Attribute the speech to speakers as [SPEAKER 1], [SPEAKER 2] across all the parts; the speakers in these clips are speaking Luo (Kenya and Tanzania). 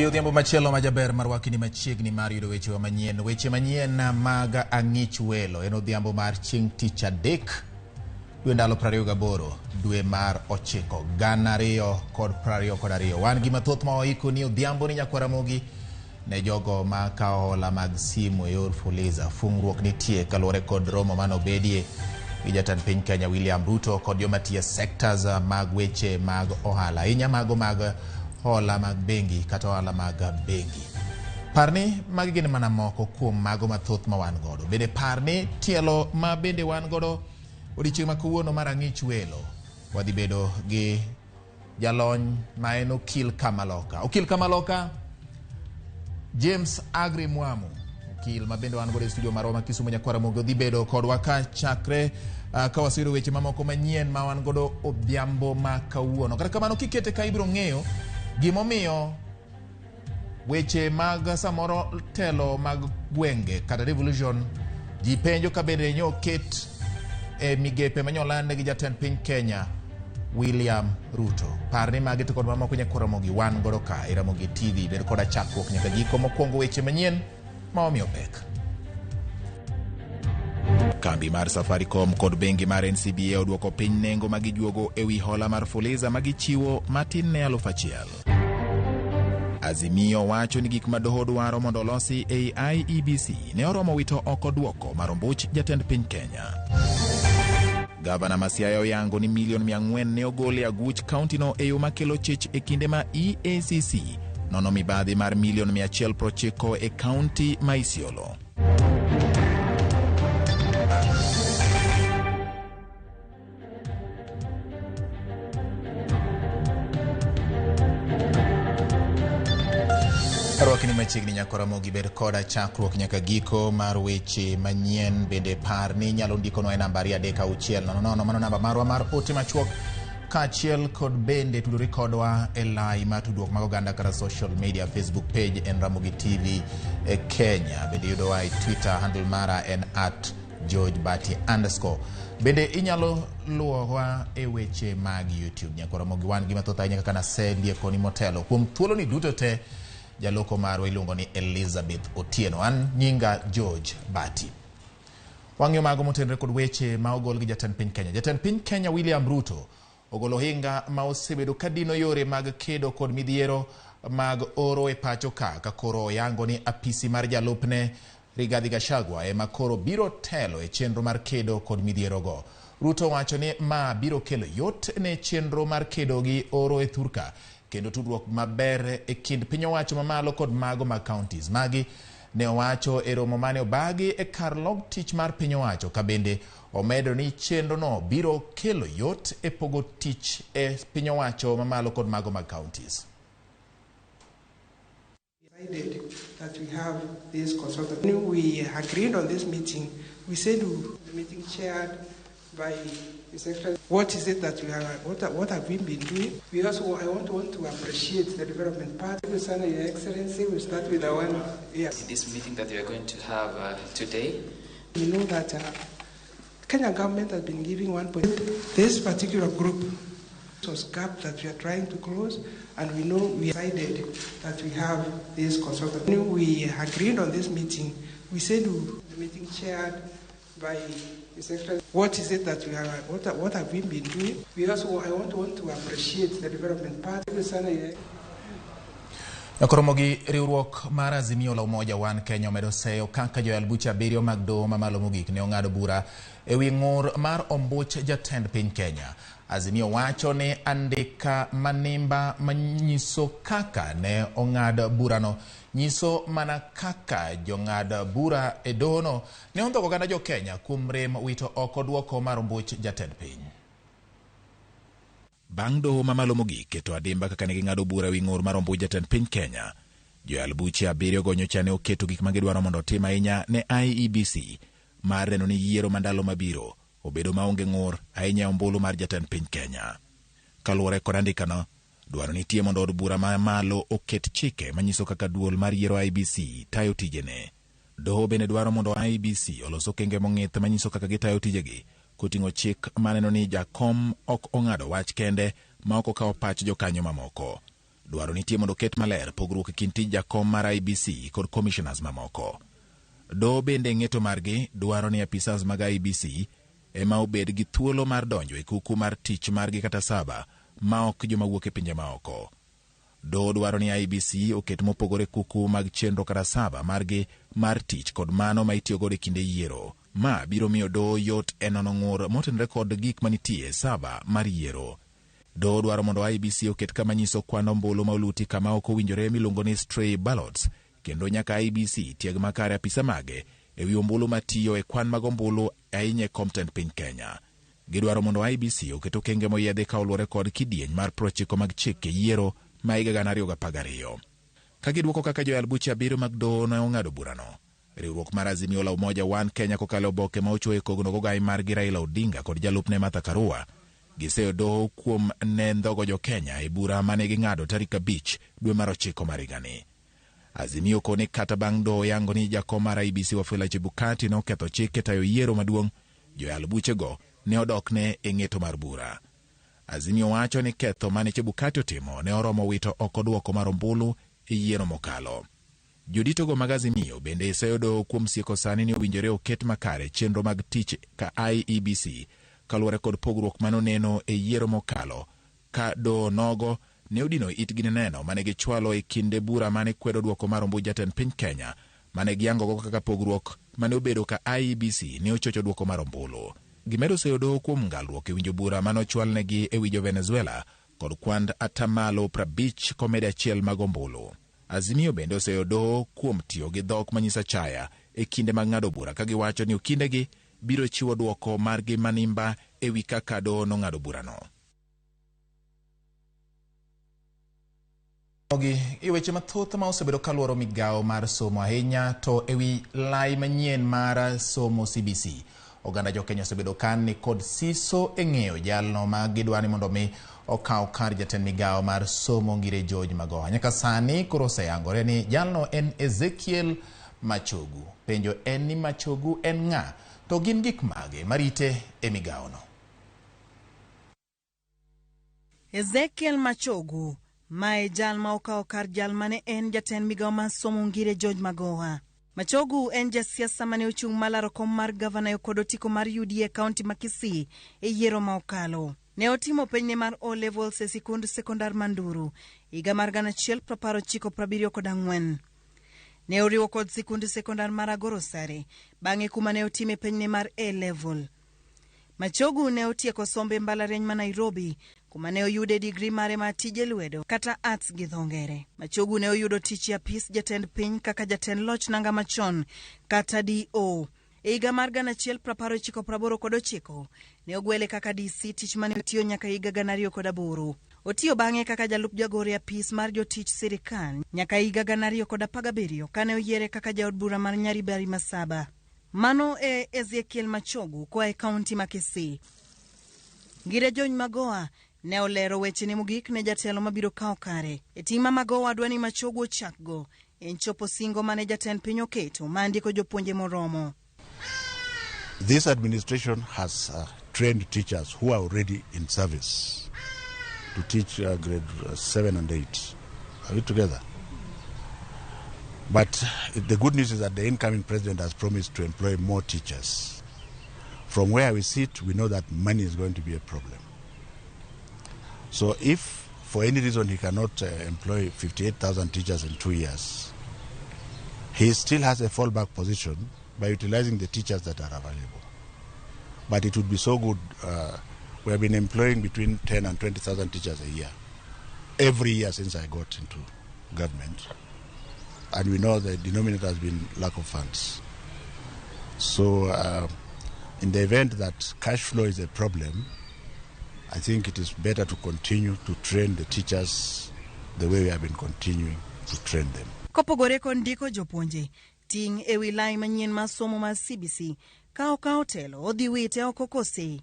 [SPEAKER 1] Odhiambo machielo majaber marwaki ni machiegni mar yudo weche wa manyien. Weche manyien mag ang'ich welo en odhiambo mar chieng' tich adek dwe ndalo 28 dwe mar 9 2022. Wan gi mathoth ma waiko ni odhiambo ni nyakwa Ramogi ne jogo ma kao hola mag simu e yor Fuliza. Fungruok nitie kaluwore kod romo manobedie gi jatend piny Kenya William Ruto kod joma tiyo sectors mag weche mag ohala. Mago mag hola mag bengi kata hola mag bengi. Parni magi gin mana moko kuom mago mathoth ma wan godo. Bende parni tielo ma bende wan godo odiochieng' ma kawuono mar ang'ich welo. Wadhi bedo gi jalony ma en okil Kamaloka. Okil Kamaloka James Agri Mwamu, okil ma bende wan godo e studio marwa ma Kisumu nyakwa Ramogi, dhi bedo kodwa ka chakre ka wasiro weche mamoko manyien ma wan godo odhiambo ma kawuono. Kata kamano kikete ka ibiro ng'eyo gimomiyo weche mag samoro telo mag gwenge kata revolution ji penjo ka bende nyo ket e migepe manyolande gi jatend piny Kenya William Ruto. Parni magi to kod mamoko nyakwa Ramogi wan godo ka e Ramogi TV. Bedo koda chakruok nyaka giko mokwongo weche manyien ma omiyo pek. Kambi mar Safaricom kod bengi mar NCBA odwoko piny nengo magijuogo ewi hola mar Fuliza magichiwo matin ne 1,000. Azimio wacho ni gik ma doho dwaro mondo losi IEBC ne oromo wito oko duoko mar ombuch jatend piny Kenya. Gavana Masiaya oyango ni milion 400 ne ogol e aguch kaunti no e yo makelo chich e kinde ma EACC nono mibadhi mar milion 190 e kaunti ma Isiolo. Arwakini machiegni nyakwa Ramogi bed koda chakruok nyaka giko mar weche manyien. Bende par ni nyalo ndikonwa e namba 360 mano namba marwa mar ote machuok kaachiel kod bende tudori kodwa e lai mar tudruok mag oganda kata social media. Facebook page en Ramogi TV Kenya. Bende yudowa e Twitter handle mara en @GeorgeBati_. Bende inyalo luowa e weche mag YouTube nyakwa Ramogi. Wan gi mathoth ahinya kaka nasedie koni motelo kuom thuolo ni duto te. Jaloko marwa iluongo ni Elizabeth Otieno. An nyinga George Bati. Wang'yo mago motenre kod weche ma ogol gi jatend piny Kenya. Jatend piny Kenya William Ruto ogolo hinga ma osebedo kadino yore mag kedo kod midhiero mag oro e pacho ka koro oyango ni apisi mar jalupne Rigathi Gachagua ema koro biro telo e chenro mar kedo kod midhiero go. Ruto wacho ni ma biro kelo yot ne chenro mar kedo gi oro e thurka kendo tudruok maber e kind piny owacho mamalo kod mago mag counties. Magi ne owacho e romo mane obagi e kar log tich mar piny owacho ka bende omedo ni chenro no biro kelo yot e pogo tich e piny owacho mamalo kod mago mag counties.
[SPEAKER 2] Decided that we have this consultant. We agreed on this meeting. We said the meeting chaired by His Excellency. What is it that we are? What have we been doing? We also I want to appreciate the development part. Your Excellency, we start with the one. Yes.
[SPEAKER 3] In this meeting that we are going to have today,
[SPEAKER 2] we know that Kenya government has been giving 1.8. This particular group was gap that we are trying to close, and we know we decided that we have this consultant. We agreed on this meeting. We said the meeting chaired by His Excellency. What is it that we are? What have we been doing? We also I want to appreciate the development part.
[SPEAKER 1] Nakoromogi riwruok mar Azimio la Umoja Wan Kenya omedo seyo kaka joyal buche 7 mag doho mamalo mogik ne ong'ado bura ewi ng'ur mar ombuch jatend piny Kenya. Azimio wacho ni andika manimba manyiso kaka ne ong'ad burano nyiso mana kaka jong'ad bura e dohono ne ondhogo oganda jo Kenya kuom rem wito oko duoko mar ombuch jatend piny. Bang' doho mamalo mogik keto adimba kaka ne ging'ado bura ewi ng'ur mar ombuch jatend piny Kenya, joyal buche 7 go nyocha ne oketo gik ma gidwaro mondo otim ahinya ne IEBC mar neno ni yiero mandalo mabiro obedo maonge ng'ur ahinya ombulu mar jatend piny Kenya. Kaluwore kod andikano, dwaro nitie mondo od bura mamalo oket chike manyiso kaka duol mar yiero IEBC tayo tijene. Doho bende dwaro mondo IEBC olos okenge mong'ith manyiso kaka gitayo tijegi koting'o chik maneno ni jakom ok ong'ado wach kende ma ok okawo pach jokanyo mamoko. dwaro nitie mondo ket maler pogruok e kind tij jakom mar IEBC kod commissioners mamoko. Do bende ng'eto margi dwaro ni apisas mag IEBC ema obed gi thuolo mar donjo e kuku mar tich margi kata saba ma ok joma wuok e pinje maoko. Do dwaro ni IEBC oket mopogore kuku mag chenro kata saba margi mar tich kod mano ma itiyogo e kinde yiero. Ma biro miyo do yot e nono ng'ur motenore kod gik manitie saba mar yiero. Do dwaro mondo IEBC oket kama nyiso kwan ombulu ma oluti kama ok owinjore miluongo ni stray ballots, kendo nyaka IEBC tieg makare apisa mage e wi ombulu matiyo e kwan mag ombulu ahinya e komten piny Kenya. Gidwaro mondo IEBC oket okenge moyiedhi ka oluwore kod kidieny mar 90 mag chik e yiero ma higa 2012. Ka gidwoko kaka joyal buche 7 mag doho ne ong'ado burano, riwruok mar Azimio la Umoja One Kenya kokalo oboke ma ochuoyo kogno gogai margi Raila Odinga kod jalupne Martha Karua giseyo doho kuom ndhogo jo Kenya e bura mane ging'ado tarik 5 dwe mar 9 mar higani. Azimio kone kata bang' doho yango ni jakom mar IEBC Wafula Chebukati noketho chik e tayo yiero maduong', joyal buchego ne odokne e ng'eto mar bura. Azimio wacho ni ketho mane Chebukati otimo ne oromo wito oko duoko mar ombulu e yiero mokalo. Joditogo mag Azimio bende iseyo doho kuom sieko sani ni owinjore oket makare chenro mag tich ka IEBC kaluwore kod pogruok manoneno e yiero mokalo, ka doho nogo ne odino itgi neno mane gichwalo e kinde bura mane kwedo duoko mar ombuj jatend piny Kenya mane giyangogo kaka pogruok mane obedo ka IEBC ne ochocho duoko mar ombulu. Gimedo seyo doho kuom ngalruok e winjo bura mane ochwalnegi e wi jo Venezuela kod kwand atamalo 50 komedi 1 mag ombulu. Azimio bende oseyo doho kuom tiyo gi dhok manyisa chaya e kinde mag ng'ado bura ka giwacho ni okindegi biro chiwo duoko margi manimba e wi kaka doho nong'ado burano. I weche mathoth ma osebedo kaluoro migawo mar somo ahinya to e wi lai manyien mar somo CBC, oganda jo Kenya osebedo kan ni kod siso e ng'eyo jalno ma gidwani mondo mi okaw kar jatend migawo mar somo ngire George Magoha. Nyaka sani koro oseyangore ni jalno en Ezekiel Machogu. Penjo en ni Machogu en ng'a to gin gik mage marite e migawono.
[SPEAKER 4] Ezekiel Machogu mae jal ma okaw kar jal mane en jatend migawo mar somo ngire George Magoha. Machogu en jasiasa mane ochung' malaro kom mar gavana kod otiko mar UDA kaunti ma Kisii e yiero ma okalo. Ne otimo penjne mar O levels e sikund sekondar Manduru higa mar 1974. Ne oriwo kod sikund sekondar mar Agorosare bang'e kuma ne otime penjne mar A level. Machogu ne otieko sombe mbalariany ma Nairobi kuma ne oyude digri mare ma tije lwedo kata arts gi dho ngere. Machogu ne oyudo tich apis jatend piny kaka jatend loch nanga machon kata DO. E higa mar 1989 ne ogwele kaka DC, tich mane otiyo nyaka higa 2008. Otiyo bang'e kaka jalup jagore apis mar jotich sirikal nyaka higa 2017 kane oyiere kaka jaod bura mar Nyaribari Masaba. Mano e Ezekiel Machogu koa e kaunti ma Kisii. Ngire George Magoha ne olero weche ne mogik ne jatelo mabiro kawo kare. E tima Magoha dwani Machogu ochakgo en chopo singo mane jatend piny oketo ma ndiko jopuonje moromo.
[SPEAKER 5] This administration has trained teachers who are already in service to teach grade 7 and 8. Are we together? But the good news is that the incoming president has promised to employ more teachers. From where we sit, we know that money is going to be a problem. So if for any reason he cannot employ 58,000 teachers in 2 years, he still has a fallback position by utilizing the teachers that are available. But it would be so good. We have been employing between 10 and 20,000 teachers a year, every year since I got into government. And we know the denominator has been lack of funds. So in the event that cash flow is a problem, I think it is better to continue to train the teachers the way we have been continuing to train them.
[SPEAKER 4] Kopogore kon ndiko jopuonje ting e wilai manyien ma somo ma CBC ka telo odhi wite oko kose.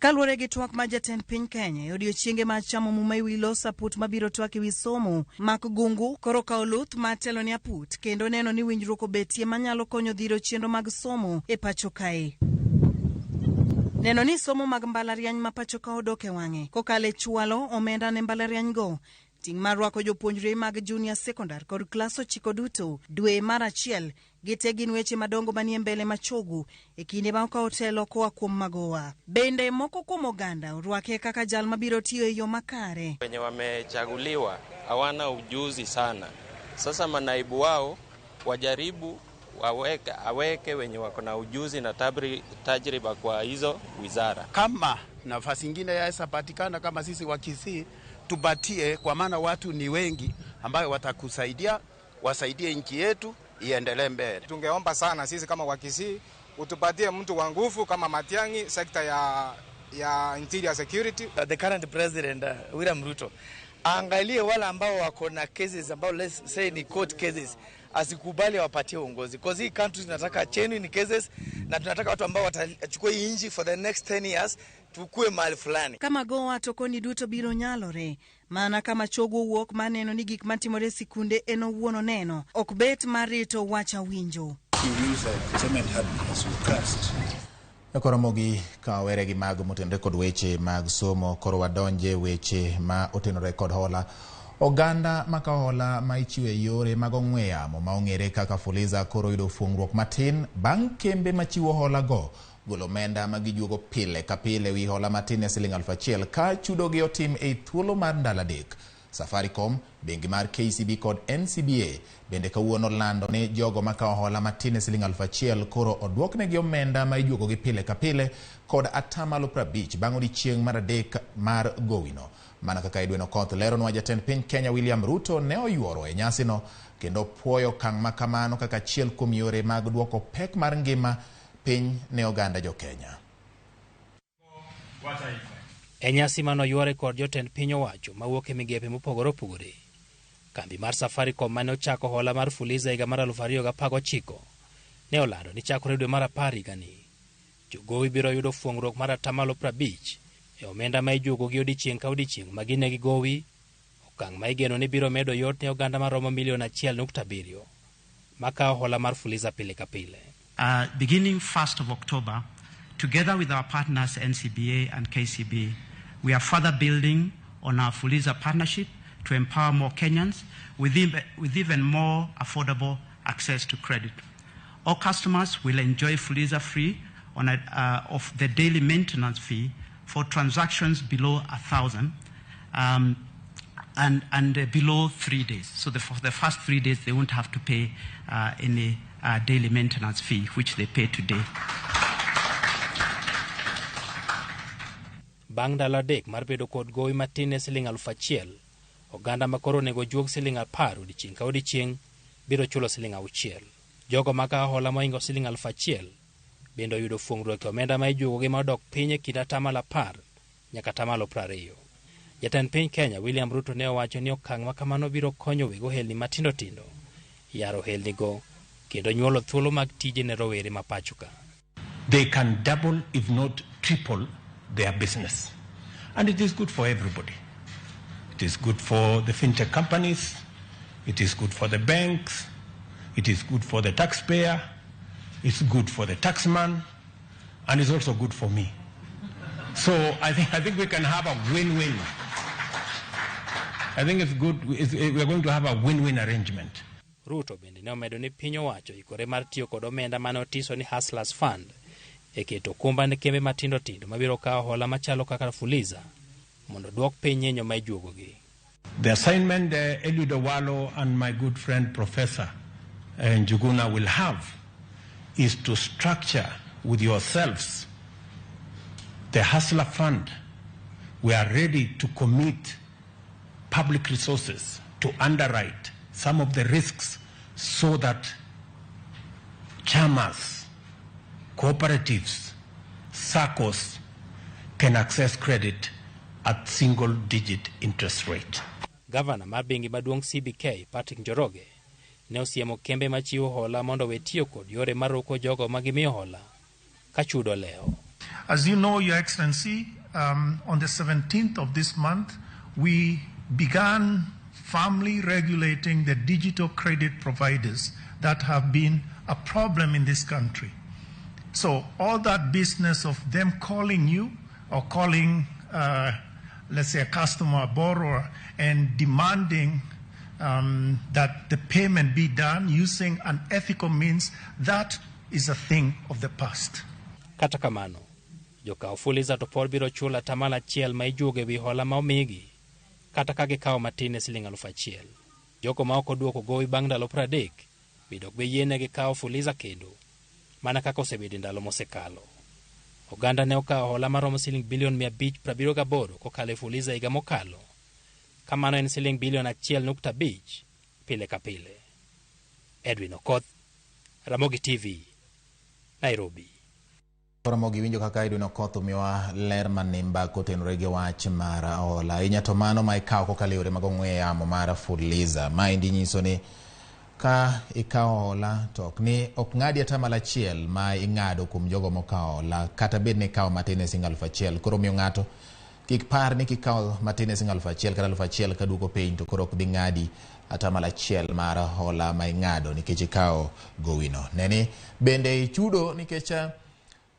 [SPEAKER 4] Kaluwore gi twak ma jatend piny Kenya e odiechienge ma chamo muma ewi loso aput mabiro twak ewi somo mak gungu koro kawo luth ma telo ni aput kendo neno ni winjruok obetie manyalo konyo dhiro chenro mag somo e pacho kae. Neno ni somo mag mbalariany ma pacho ka odok e wang'e kokale chwalo omenda ne mbalariany go. Ting' mar rwako jopuonjre mag junior secondary kod klas 9 duto dwe mar achiel gite gin weche madongo manie mbele machogu e kinde ma ka otelo koa kuom magowa. Bende moko kuom oganda urwake kaka jal mabiro tiyo e yo makare.
[SPEAKER 6] Wenye wamechaguliwa hawana ujuzi sana. Sasa manaibu wao wajaribu aweke wenye wako na ujuzi na tajriba kwa hizo wizara.
[SPEAKER 7] Kama nafasi nyingine yaweza patikana kama sisi wa Kisii tupatie, kwa maana watu ni wengi ambayo watakusaidia, wasaidie nchi yetu iendelee mbele.
[SPEAKER 8] Tungeomba sana sisi kama wa Kisii utupatie mtu wa nguvu kama Matiang'i sekta ya interior security.
[SPEAKER 9] The current president William Ruto angalie wale ambao wako na cases ambao let's say ni court cases, asikubali wapatie uongozi because hii country tunataka genuine cases na tunataka watu ambao watachukua hii nchi for the next 10 years tukue mahali fulani.
[SPEAKER 4] Kama goa tokoni duto biro nyalore mana kama chogo wuok maneno ni gik matimore sikunde eno wuono neno ok bet marito wacha winjo.
[SPEAKER 1] Ramogi ka were gi mag motenore kod weche mag somo koro wadonje weche ma otenore kod hola. Oganda maka hola ma ichiwe yore mag ong'we yamo ma ong'ere kaka Fuliza koro yudo fuong'ruok matin bang' kembe machiwo hola go golo omenda ma gijuogo pile ka pile wi hola matin ya Sh1,000 ka chudo gi otim e thuolo mar ndalo adek. Safaricom, bengi mar KCB kod NCBA bende kawuono lando ne jogo maka hola matin Sh1,000 koro odwoknegi omenda ma ijuogo gi pile ka pile kod atamalo 50 bang' odiechieng' mar adek mar gowino. Mana kaka Edwin Okoth leronwa jatend piny Kenya William Ruto ne oyuoro e nyasino kendo puoyo kang' makamano kaka achiel kuom yore mag duoko pek mar ngima piny ne oganda jo Kenya.
[SPEAKER 10] E nyasi manoywore kod jotend piny owacho mawuok e migepe mopogore opogore, kambi mar Safaricom mane ochako hola mar Fuliza higa mar 2019 ne olando ni chakore dwe mar 10 higani jogowi biro yudo fuong'ruok mar atamalo 50 e omenda ma ijuogo gi odiechieng' ka odiechieng' ma gine gi gowi, okang' ma igeno ni biro medo yot ne oganda maromo milion 1.7 makawo hola mar Fuliza pile ka pile.
[SPEAKER 11] Beginning 1st of October, together with our partners NCBA and KCB, we are further building on our Fuliza partnership to empower more Kenyans with even more affordable access to credit. All customers will enjoy Fuliza free of the daily maintenance fee for transactions below 1,000 and below 3 days. So for the first 3 days, they won't have to pay any daily maintenance fee, which they pay today.
[SPEAKER 10] Bang' ndalo adek mar bedo kod gowi matin ne Sh1,000, oganda makoro nego juog Sh10 odiechieng' ka odiechieng' biro chulo Sh6. Jogo maka hola moingo Sh1,000 bendo yudo fuong'ruok e omenda ma ijuogo gi madok piny e kind atamalo 10 nyaka atamalo 20. Jatend piny Kenya William Ruto ne owacho ni okang' makamano biro konyo weg ohelni matindo tindo yaro ohelnigo kendo nyuolo thuolo mag tije ne rowere ma pachoka.
[SPEAKER 12] They can double if not triple their business, and it is good for everybody. It is good for the fintech companies, it is good for the banks, it is good for the taxpayer, it's good for the taxman, and it's also good for me. So I think we can have a win-win. I think it's good. We're going to have a win-win arrangement.
[SPEAKER 10] Ruto bende ne omedo ni piny owacho ikore mar tiyo kod omenda mane otiso ni Hustlers Fund e keto kumba ne kembe matindo tindo mabiro kawo hola machalo kaka Fuliza mondo duok piny nyenyo ma ijuogogi.
[SPEAKER 12] The assignment Eliud Owalo and my good friend Professor Njuguna will have is to structure with yourselves the Hustler Fund. We are ready to commit public resources to underwrite some of the risks so that chamas, cooperatives, SACCOs can access credit at single-digit interest rate.
[SPEAKER 10] Governor mar bengi maduong' CBK Patrick Njoroge ne osiemo kembe machiwo hola mondo we tiyo kod yore maroko jogo magimiyo hola ka chudo leo.
[SPEAKER 13] As you know, Your Excellency, on the 17th of this month, we began firmly regulating the digital credit providers that have been a problem in this country. So all that business of them calling you or calling, let's say, a customer, a borrower, and demanding that the payment be done using unethical means, that is a thing of the past.
[SPEAKER 10] Kata kamano, joka Fuliza to pod biro chula tamala chiel ma ijuoge wi hola ma omigi, kata ka gikawo matin siling 1,000. Joko ma ok oduoko gowi bang' ndalo 30 bidok be yiene gikawo Fuliza kendo, mana kaka osebedo ndalo mosekalo. Oganda ne okawo hola maromo siling bilion 578 kokalo Fuliza higa mokalo. Kamano en siling bilion 1.5 pile ka pile. Edwin Okoth, Ramogi TV, Nairobi.
[SPEAKER 1] Ramogi winjo kaka Edwin Okoth miwa ler manimba kotenore gi wach mar hola. Inyato mano ma ikawo kokalo yore mag ong'we yamo mar Fuliza. Maendi nyiso ni ka ikawo hola to ok ng'adi atamalo achiel ma ing'ado kuom jogo mokawo hola, kata bed ni ikawo matin e siling 1,000. Koro miyo ng'ato kik par ni kikawo matin e siling 1,000 kata 1,000 ka duoko piny to koro ok dhi ng'adi atamalo achiel mar hola ma ing'ado nikech ikawo gowino. Neni bende ichudo nikech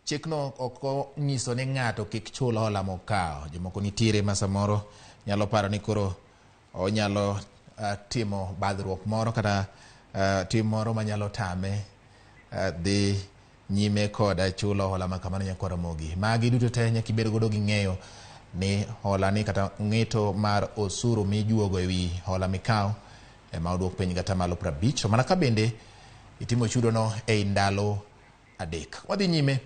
[SPEAKER 1] chikno ok nyiso ni ng'ato kik chul hola mokawo. Jomoko nitiere ma samoro nyalo paro ni koro onyalo timo badhruok moro kata tim moro manyalo tame dhi nyime koda chulo hola ma kamano. Nyako Ramogi, magi duto te nyaka ibed godo gi ng'eyo ni hola ni kata ng'eto mar osuru mijuogo ewi hola mikawo ema oduok piny gata malo 50, to mana ka bende itimo chudo no ei ndalo 3. Wadhi nyime.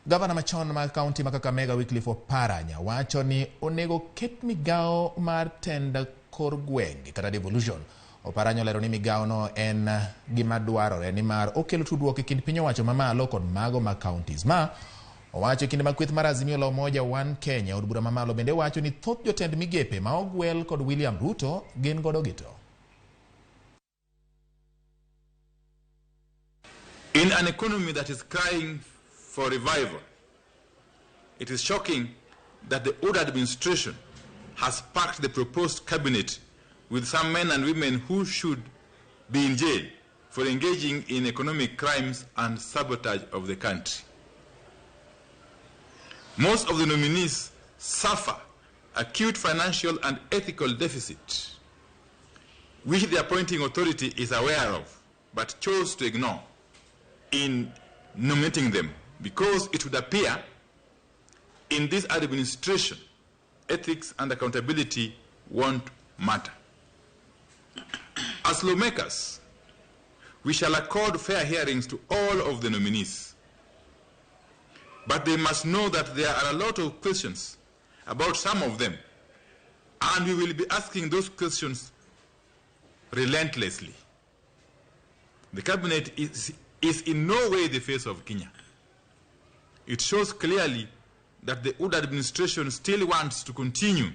[SPEAKER 1] Gavana machon mag kaunti ma Kakamega Wycliffe Oparanya wacho ni onego ket migawo mar tend kor gwenge kata devolution. Oparanya olero ni migawo no en gima dwarore ni mar okelo tudruok e kind piny owacho mamalo kod mago ma counties. Ma owacho kinde makweth mar Azimio la Umoja One Kenya. Od bura mamalo bende wacho ni thoth jotend migepe ma ogwel kod William Ruto gin godo gito.
[SPEAKER 14] In an economy that is crying for revival, it is shocking that the old administration has packed the proposed cabinet with some men and women who should be in jail for engaging in economic crimes and sabotage of the country. Most of the nominees suffer acute financial and ethical deficit, which the appointing authority is aware of, but chose to ignore in nominating them, because it would appear in this administration ethics and accountability won't matter. As lawmakers, we shall accord fair hearings to all of the nominees, but they must know that there are a lot of questions about some of them, and we will be asking those questions relentlessly. The cabinet is in no way the face of Kenya. It shows clearly that the Old administration still wants to continue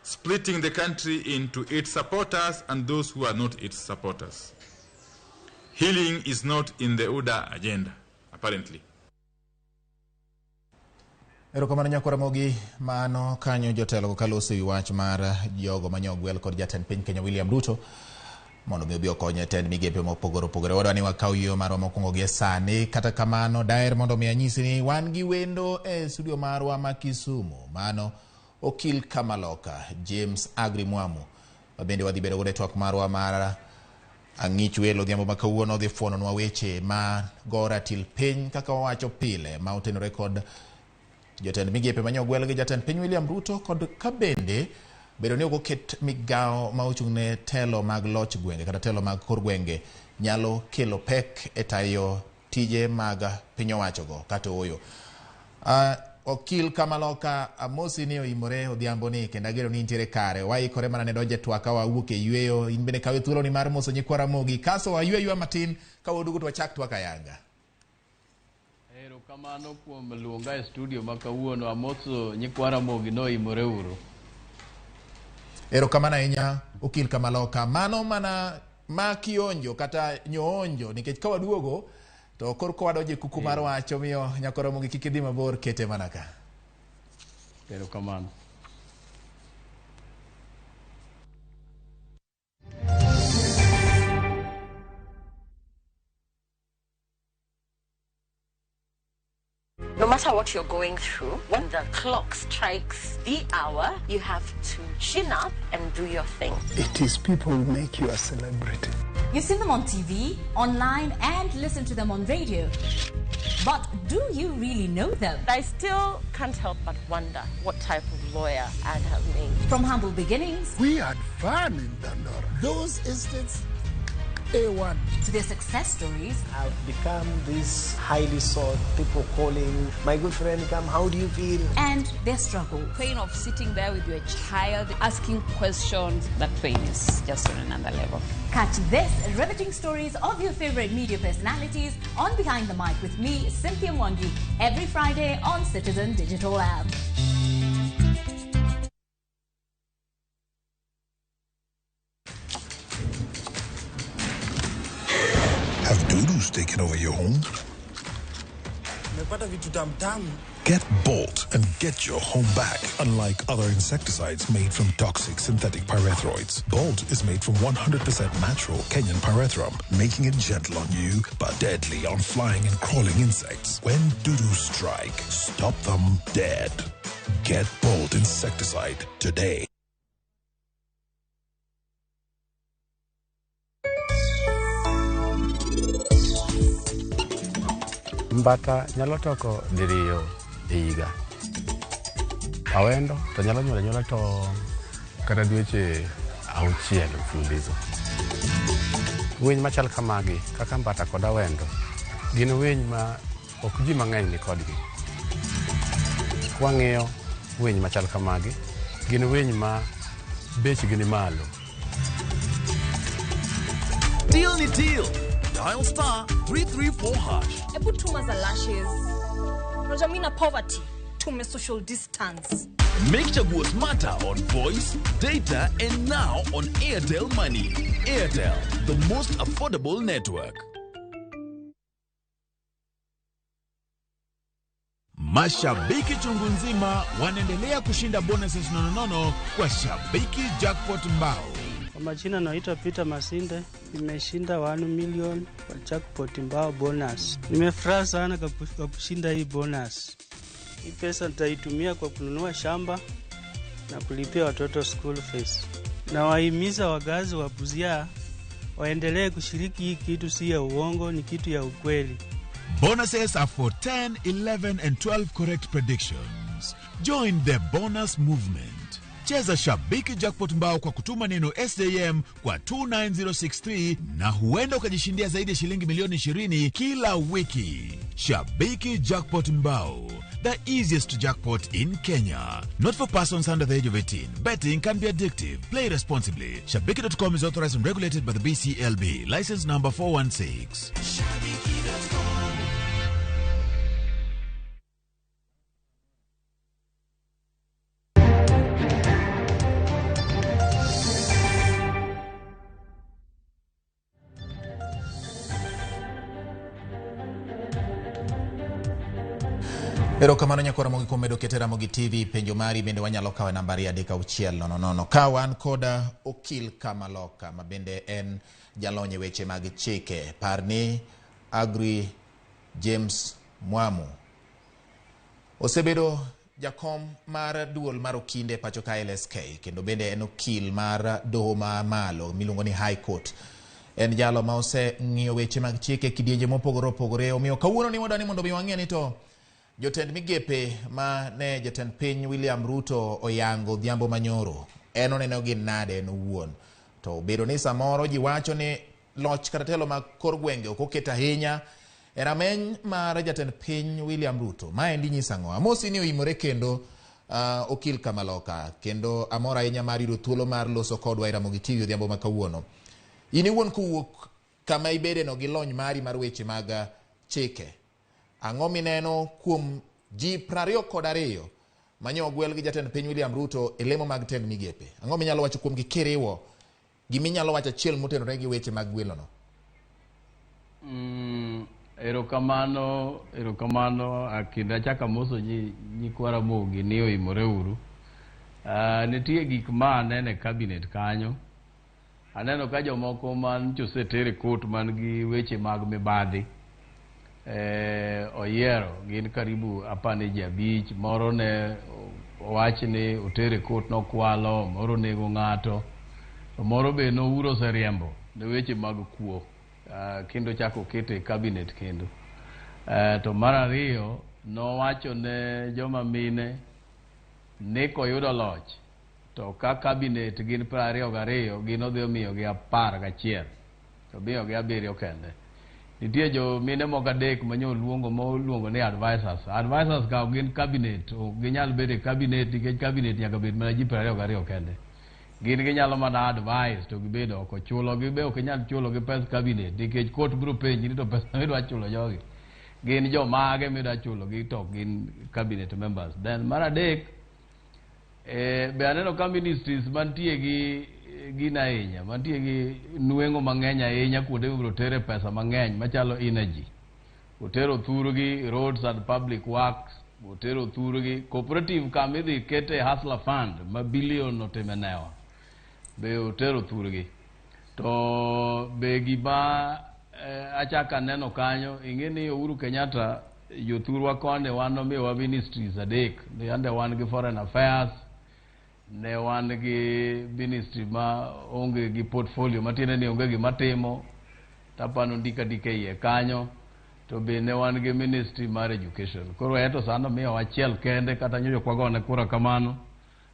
[SPEAKER 14] splitting the country into its supporters and those who are not its supporters. Healing is not in the Oda agenda, apparently.
[SPEAKER 1] Erokamano Nyako Ramogi. Mano kanyo jotelo kokalo ewi wach mar jogo manyogwel kod jatend piny Kenya William Ruto mondo mi obi okonye tend migepe mopogore opogore. Wadwa ni wakaw yo marwa mokwongo gi sani. Kata kamano daher mondo mi anyisi ni wan gi wendo e studio marwa ma Kisumu. Mano okil Kamaloka James Agri Mwamu. Bende wadhi bedo godo twak marwa mar ang'ich welo dhiambo ma kawuono dhi fuononwa weche ma gora til piny kaka wawacho pile ma otenore kod jotend migepe manyogwel gi jatend piny William Ruto kod kabende bedo ni oket migawo ma ochung'ne telo mag loch gwenge kata telo mag kor gwenge nyalo kelo pek e tayo tije mag piny owacho go kata oyo. Okil Kamaloka amosi ni oimore odhiambo ni kendo agero ni intiere kare. Waikore mana ne donje twaka wawuok e yweyo. In bende kawe thuolo ni mar moso Nyako Ramogi kaso wayweyo matin ka waduogo to wachak twaka yanga.
[SPEAKER 15] Erokamano kuom luonga e studio ma kawuono. Amoso Nyako Ramogi no imore uru.
[SPEAKER 1] Erokamano ahinya okil Kamaloka. Mano mana ma kionjo kata nyoonjo nikech ka waduogo to korko wadonje kuku mar wacho miyo Nyako Ramogi kik idhi mabor kete mana ka.
[SPEAKER 15] Erokamano.
[SPEAKER 16] matter what you're going through, when the clock strikes the hour, you have to chin up and do your thing.
[SPEAKER 17] It is people who make you a celebrity.
[SPEAKER 18] You see them on TV, online, and listen to them on radio. But do you really know them?
[SPEAKER 16] I still can't help but wonder what type of lawyer I'd have made.
[SPEAKER 18] From humble beginnings,
[SPEAKER 17] We had fun in Dandora. Those estates, A1.
[SPEAKER 18] To their success stories.
[SPEAKER 19] I've become this highly sought, people calling, my good friend, come, how do you feel?
[SPEAKER 18] And their struggle.
[SPEAKER 20] Pain of sitting there with your child, asking questions, that pain is just on another level.
[SPEAKER 18] Catch this riveting stories of your favorite media personalities on Behind the Mic with me, Cynthia Mwangi, every Friday on Citizen Digital app.
[SPEAKER 21] Have doodles taken over your home? Get Bolt and get your home back. Unlike other insecticides made from toxic synthetic pyrethroids, Bolt is made from 100% natural Kenyan pyrethrum, making it gentle on you but deadly on flying and crawling insects. When doodoo strike, stop them dead. Get Bolt insecticide today.
[SPEAKER 22] Mbata nyalo toko diriyo higa. Awendo to nyalo nyola to kata dweche 6 mfululizo. Winy machal kamagi kaka mbata kod awendo gin winy ma ok ji mang'eny ni kodgi. Kwang'iyo winy machal kamagi gin winy ma bechgi ni malo.
[SPEAKER 23] Deal ni deal. Dial star 334 hash.
[SPEAKER 24] Ebu tuma za lashes. Unajamina poverty. Tume social distance.
[SPEAKER 23] Make chaguo smarter on voice, data, and now on Airtel Money. Airtel, the most affordable network. Mashabiki chungu nzima wanaendelea kushinda bonuses nonono kwa Shabiki Jackpot Mbao.
[SPEAKER 25] Kwa majina naitwa Peter Masinde, nimeshinda 1 million kwa Jackpot Mbao bonus. Nimefurahi sana kwa kushinda hii bonus. Hii pesa nitaitumia kwa kununua shamba na kulipia watoto school fees. Na wahimiza wagazi wa Busia waendelee kushiriki hii kitu, si ya uongo, ni kitu ya ukweli.
[SPEAKER 23] Bonuses are for 10, 11, and 12 correct predictions. Join the bonus movement. Cheza Shabiki Jackpot Mbao kwa kutuma neno SJM kwa 29063 na huenda ukajishindia zaidi ya shilingi milioni 20 kila wiki. Shabiki Jackpot Mbao, the easiest jackpot in Kenya. Not for persons under the age of 18. Betting can be addictive. Play responsibly. Shabiki.com is authorized and regulated by the BCLB. License number 416.
[SPEAKER 1] Erokamano nyakora Ramogi kuom medo keto Ramogi TV penjo mari bende wanyalo kawe nambari 36000 kawan koda okil Kamaloka ma bende en jalonye weche mag chike. Parni Agri James Mwamu osebedo jakom mar duol mar okinde pacho ka LSK kendo bende en okil mar doho ma malo miluongo ni High Court. En jalo ma ose ng'iyo weche mag chike kidienje mopogore opogore. Omiyo kawuono ni wadani mondo mi wang'e ni to jotend migepe ma ne jatend piny William Ruto oyango dhiambo manyoro en oneno gin nade en owuon. To bedo ni samoro ji wacho ni loch kata telo mag kor gwenge ok oket ahinya e rameny mar jatend piny William Ruto. Ma endi nyisa ang'o? Amosi ni oimore kendo okil Kamaloka kendo amora ahinya mar yudo thuolo mar loso kodwa e Ramogi TV odhiambo ma kawuono. In iwuon kowuok kama ibede no gi lony mari mar weche mag chike. Ang'o mineno kuom ji 22 manyo ogwel gi jatend piny William Ruto e lemo mag tend migepe? Ang'o minyalo wacho kuom gi kiriwo giminyalo wacho achiel motenore gi weche mag gwelo no?
[SPEAKER 15] Erokamano akinda chaka moso nyikwa Ramogi ni oimore uru. Nitie gik ma anene cabinet kanyo. Aneno ka jomoko man chosetere court man gi weche mag mibadhi. oyiero gin karibu apani ji abich. Moro ne wach ni otere kot nokwalo, moro nego ng'ato, moro be nouro seriembo ne weche mag kuo, kendo chako kete cabinet kendo. To mar ariyo nowacho ne joma mine ni koyudo loch to ka cabinet gin 22 gin odhi omiyo gi 11 to miyo gi 7 kende. Nitie jo mine moko 3 manyo luongo ni advisors. Advisors ka gin cabinet, ginyal bedo cabinet nikech cabinet nyaka bed mana ji 22 kende. Gin ginyalo mana advice to gibedo oko, chulo gi be ok nyal chulo gi pes cabinet nikech court biro penji ni to pesa midwa chulo jogi gin jo mage midwa chulo gi to gin cabinet members. Then mar adek be aneno ka ministries mantie gi gin ahinya, mantie gi nueng'o mang'eny ahinya kuonde biro tere pesa mang'eny machalo energy, otero thurgi roads and public works, otero thurgi cooperative kamidhi kete hustler fund ma billion otemenewa be otero thurgi. To be gima achaka neno kanyo, ing'eni Uhuru Kenyatta jothurwa konde wan nomiyowa ministries 3, ne ande wan gi foreign affairs, ne wan gi ministry ma onge gi portfolio matiende ni onge gima timo, tapano ndika iye kanyo, to be ne wan gi ministry mar education. Koro eto sano miyo achiel kende kata nyojo kwagone kura kamano,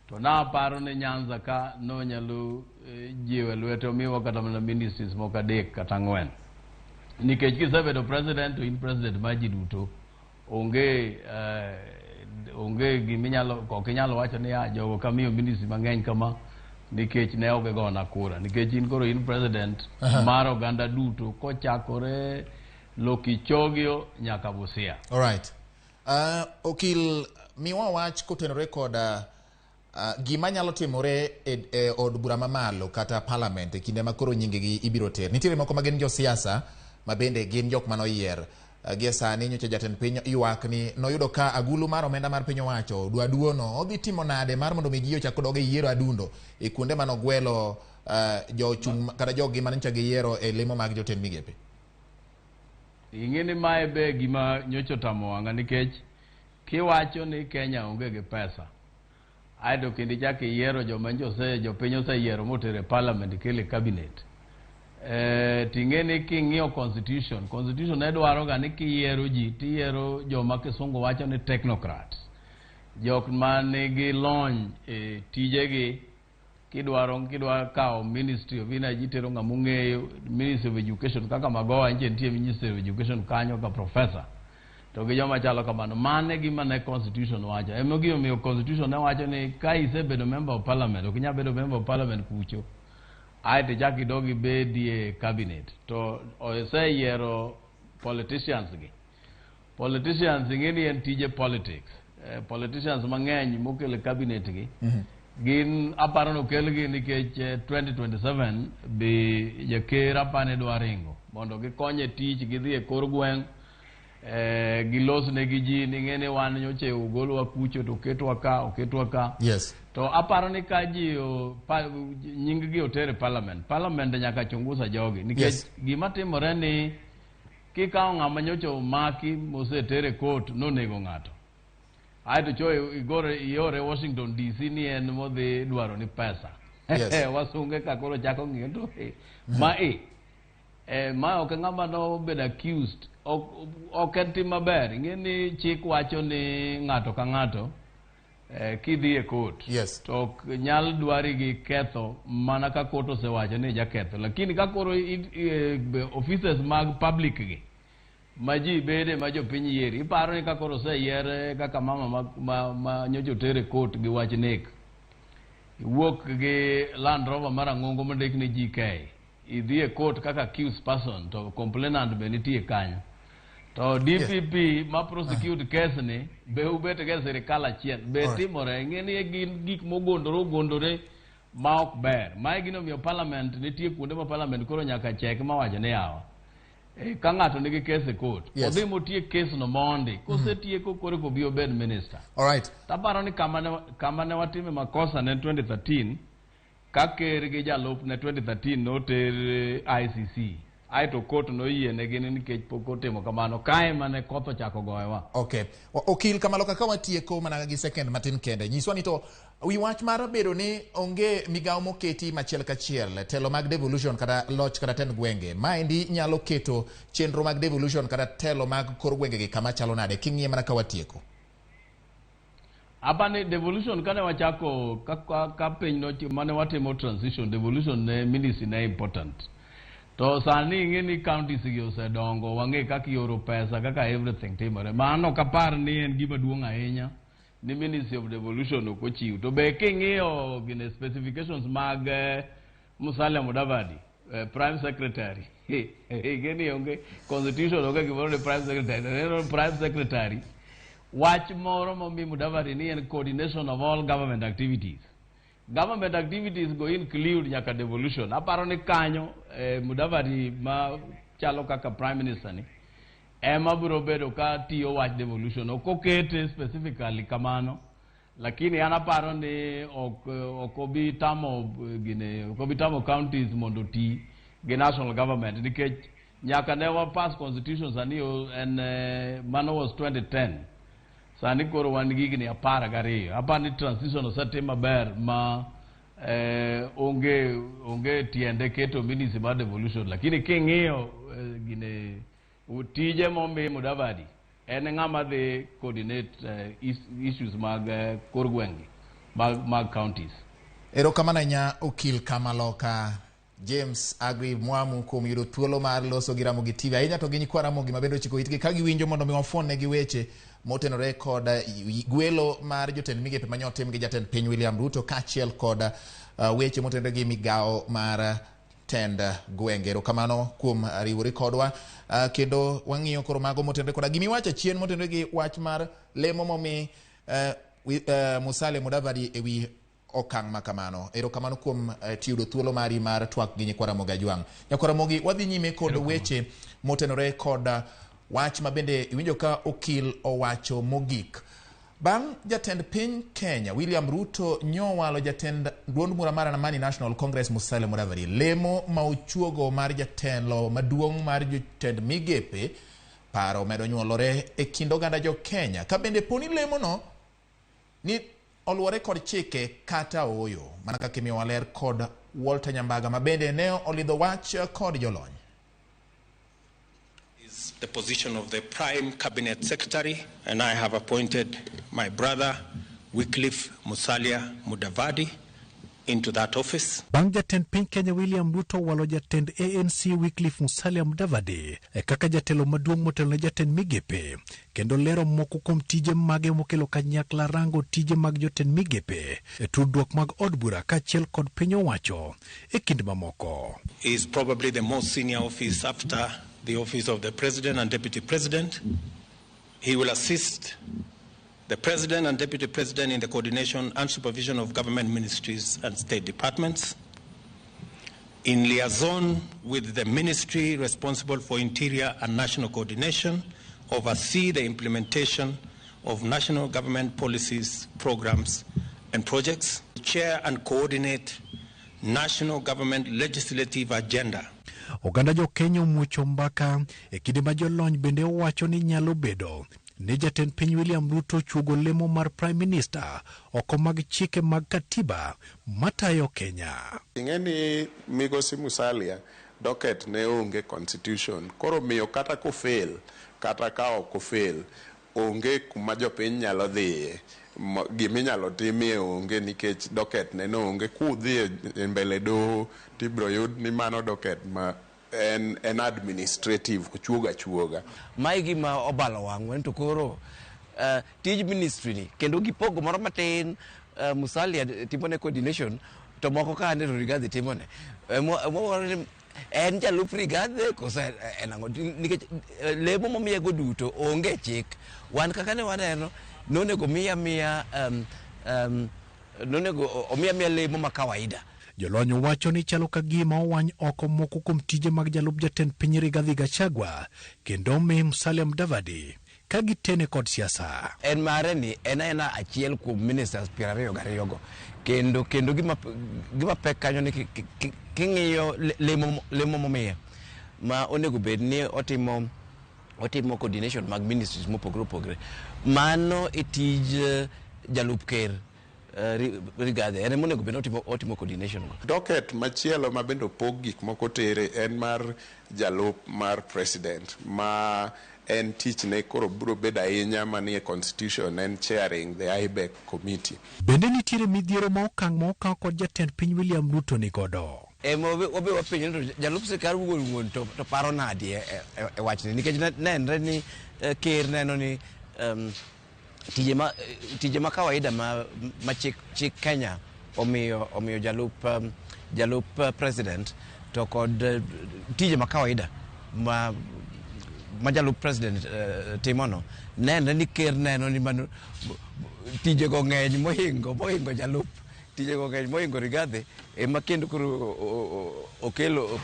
[SPEAKER 15] to na paro ni Nyanza ka no nyalo jiwe lwete omiwa kata mana ministries moko 3 kata 4. Nikech kisebedo president to in president maji duto, onge giminyalo kokinyalo wacho ni jogo kamiyo ministry mang'eny kama nikech ne ogegona kura, nikech in koro in president mar oganda duto kochakore Lokichogio nyaka Busia.
[SPEAKER 1] All right. Okil miwa wach kotenore kod gima nyalo timore e od bura mamalo kata parliament e kinde makoro nyingegi ibiro ter. Nitiere moko magin jo siasa mabende gin jok manoyier. Gie sani nyocha jatend piny ywak ni noyudo ka agulu mar omenda mar piny owacho dwaduono odhi timo nade mar mondo mi ji ochak doge yiero adundo e kuonde manogwelo jochung kata jogi mancha gi yiero e lemo mag jotend migepe.
[SPEAKER 15] Ing'eni mae be gima nyocho tamo wanga nikech kiwacho ni Kenya onge gi pesa, aido kindi chake yiero joma jopiny oseyiero motere parliament kele cabinet. Ting'eni king'iyo constitution ne dwaro ga ni kiyiero ji tiyiero joma kisungu wacho ni technocrats, jok manigi lony e tijegi. Kidwa kao ministry of energy tero ng'ama ong'eyo, ministry of education kaka Magoha nitie ministry of education kanyo ka professor, to gi joma chalo kamano. Mane gima ne constitution wacho, emomiyo constitution ne wacho ni ka isebedo member of parliament ok inyal bedo member of parliament kucho aito chaki dogi bedie cabinet. To oseyiero politicians ing'eni en tije politics. Politicians mang'eny mokele cabinet gi gin aparo nokelgi nikech 2027 be jaker apane dwa ringo mondo gikonye tich, gidhi e kor gweng', gilosne gi ji. Ning'eni wan nyoche ugolwa kucho to oketwa ka.
[SPEAKER 1] Yes.
[SPEAKER 15] To aparo ni ka ji nying gi otere parliament nyaka chungusa jogi nikech gima timore ni kikawo ng'ama nyocha omaki mosetere court nonego ng'ato, aito iore Washington DC ni en modhi dwaro ni pesa. Wasunge ka koro chako ng'iyo to ma ok ng'ama no bed accused, ok en tim maber. Ing'eni chik wacho ni ng'ato ka ng'ato kidhi e court to ok nyal dwari gi ketho mana ka court osewacho ni jaketho, lakini ka koro offices mag public gi maji bede ma jopiny yieri, iparo ni ka koro oseyiere kaka mama ma nyocha otere court gi wach nek, iwuok gi Land Rover mar ang'ongo mondik ni GK, idhi e court kaka accused person to complainant be nitie kanyo, to DPP ma prosecute case ni be ubet gi sirikal achiel be timore. Ing'eni gin gik mogondore ma ok ber. Mae gino parliament nitie kuonde ma parliament koro nyaka chek mawacho ni yawa ka ng'ato nigi case e court, odhi motie case no mondi, kosetieko koro kobi obed minister.
[SPEAKER 1] All right.
[SPEAKER 15] Taparo ni kama ne watime makosa ne 2013 ka ker gi jalup ne 2013 noter ICC aito court no yiene gini nikech pok otimo kamano kae mane koth ochako goyewa.
[SPEAKER 1] Okay. Okil Kamalo kaka watieko mana gi second matin kende. Nyiswa ni to wi wach mar bedo ni onge migawo moketi machiel kachiel, telo mag devolution kata loch kata ten gwenge. Maendi nyalo keto chenro mag devolution kata telo mag kor gwenge gi kama chalo nade king'iye mana ka watieko.
[SPEAKER 15] Abane devolution kane wachako ka piny no mane watimo transition, devolution ne ministry ne important. To sani ngeni counties gi osedongo, wang'e kaka ioro pesa, kaka everything timore. Mano kapar ni en gima duong' ahinya ni Ministry of Devolution okochiw. To be king'iyo gine specifications mag Musalia Mudavadi, Prime Secretary. Gini onge constitution onge gimoro ni Prime Secretary. Prime Secretary. Wach moro momi Mudavadi ni en coordination of all government activities. Government activities go include nyaka devolution. Aparo ni kanyo Mudavadi ma chalo kaka Prime Minister ni ema biro bedo ka tiyo wach devolution. Okokete specifically kamano, lakini anaparo ni okobi tamo counties mondo ti ge national government nikech nyaka never pass constitution sani and mano was 2010. Sani koro wan gigni 12. Apa ni transition osetim maber ma onge tiende keto ministry mar devolution, lakini king'iyo gine tije momi Mudavadi en ng'ama dhi coordinate issues mag kor gwenge mag counties.
[SPEAKER 1] Erokamano nya okil Kamalo ka James Agri Mwamu kuom yudo thuolo mar loso gi Ramogi TV. Ahinya to gi nyikwa Ramogi mabedo chiko itgi ka giwinjo mondo mi wafone gi weche motenore kod gwelo mar jotend migepe manyotim gi jatend piny William Ruto kachiel kod weche motenore gi migawo mar tend gwenge. Erokamano kuom riwori kodwa kendo wang'iyo koro mago motenore kod gimiwacho chien motenore gi wach mar lemo momi Musalia Mudavadi ewi okang' makamano. Erokamano kuom tiyudo thuolo mari mar twak gi nyikwa Ramogi Ajwang'. Nyakwa Ramogi wadhi nyime kod weche motenore kod wach mabende iwinjo ka okil owacho mogik. Bang' jatend piny Kenya William Ruto nyowalo jatend duond bura mar Amani National Congress Musalia Mudavadi lemo ma ochuogo mar jatelo maduong' mar jotend migepe, paro medo nyuolore e kind oganda jo Kenya ka bende poni lemo no ni oluwore kod chike kata oyo, mana kaka imiyo waler kod Walter Nyambaga mabende ne olidho wach kod jolony.
[SPEAKER 2] Is the position of the Prime Cabinet Secretary, and I have appointed my brother Wycliffe Musalia Mudavadi into that office.
[SPEAKER 21] Bang' jatend piny Kenya William Ruto walo jatend ANC Wycliffe Musalia Mudavadi kaka jatelo maduong' motelo ne jatend migepe, kendo lero moko kuom tije mage mokelo kanyakla rango tije mag jotend migepe tudruok mag od bura kachiel kod piny owacho e kind mamoko.
[SPEAKER 2] Is probably the most senior office after the office of the President and Deputy President. He will assist the President and Deputy President in the coordination and supervision of government ministries and state departments, in liaison with the ministry responsible for interior and national coordination, oversee the implementation of national government policies, programs, and projects, chair and coordinate national government legislative agenda.
[SPEAKER 21] Oganda jo Kenya omuocho mbaka e kinde ma jolony bende owacho ni nyalo bedo ne jatend piny William Ruto chuogo lemo mar Prime Minister oko mag chike mag katiba matayo Kenya.
[SPEAKER 3] Ing'eni migosi Musalia docket ne onge constitution, koro miyo kata ko fail kata ka ok fail onge kuma jopiny nyalo dhiye, giminyalo timie onge nikech docket ne no onge. Kudhi e mbele doho tibro yud ni mano docket ma en administrative chuoga.
[SPEAKER 5] Mai gima obalo wang'wen to koro tij ministry ni kendo gipogo moro matin Musalia timone coordination to moko ka ne Rigathi timone en jalup Rigathi kosa enango nikech lemo momiye go duto onge chik. Wan kaka ne waneno nonego miya lemo ma kawaida.
[SPEAKER 21] Jolony wacho ni chalo ka gima owany oko moko kuom tije mag jalup jatend piny Rigathi Gachagua kendo mi Musalia Mudavadi ka gitene kod siasa.
[SPEAKER 5] En mare ni en achiel kuom ministers 22 go kendo gima pek kanyo ni king'iyo lemo momiye ma onego bed ni otimo coordination mag ministries mopogore opogore. Mano e tij jalup ker Rigathi, en monego bed otimo coordination.
[SPEAKER 3] Docket machielo ma bendo pog gik moko tere en mar jalup mar president, ma en tich ne koro biro bedo ahinya manie constitution, en chairing the IBEC committee.
[SPEAKER 4] Bende nitiere midhiero ma okang' kod jatend piny William Ruto ni godo.
[SPEAKER 5] Obe wapenjo to jalup sirkal wuon to paro nadi e wachni, nikech nenre ni ker neno ni tije ma kawaida ma chik Kenya omiyo jalup president to kod tije ma kawaida ma jalup president timono, nenre ni ker neno ni tije go ng'eny mohingo jalup, tije go ng'eny mohingo Rigathi, ema kendo koro okelo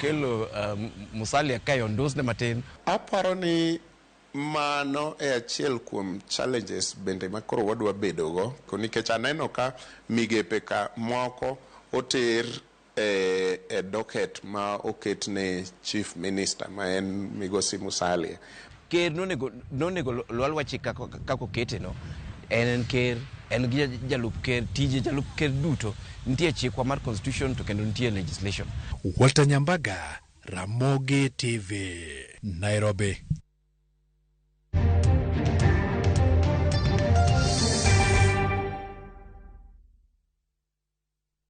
[SPEAKER 5] Musalia kayo ndusne matin.
[SPEAKER 3] Aparo ni mano e achiel kuom challenges bende ma koro wadwa bedogo, nikech aneno ka migepe ka moko oter e docket ma oket ne chief minister ma en Migosi Musalia.
[SPEAKER 5] Ker nonego lwal wachi kako okete no, en ker, en gi jalup ker, tije jalup ker duto, nitie chikwa mar constitution to kendo nitie legislation.
[SPEAKER 4] Walter Nyambaga, Ramogi TV, Nairobi.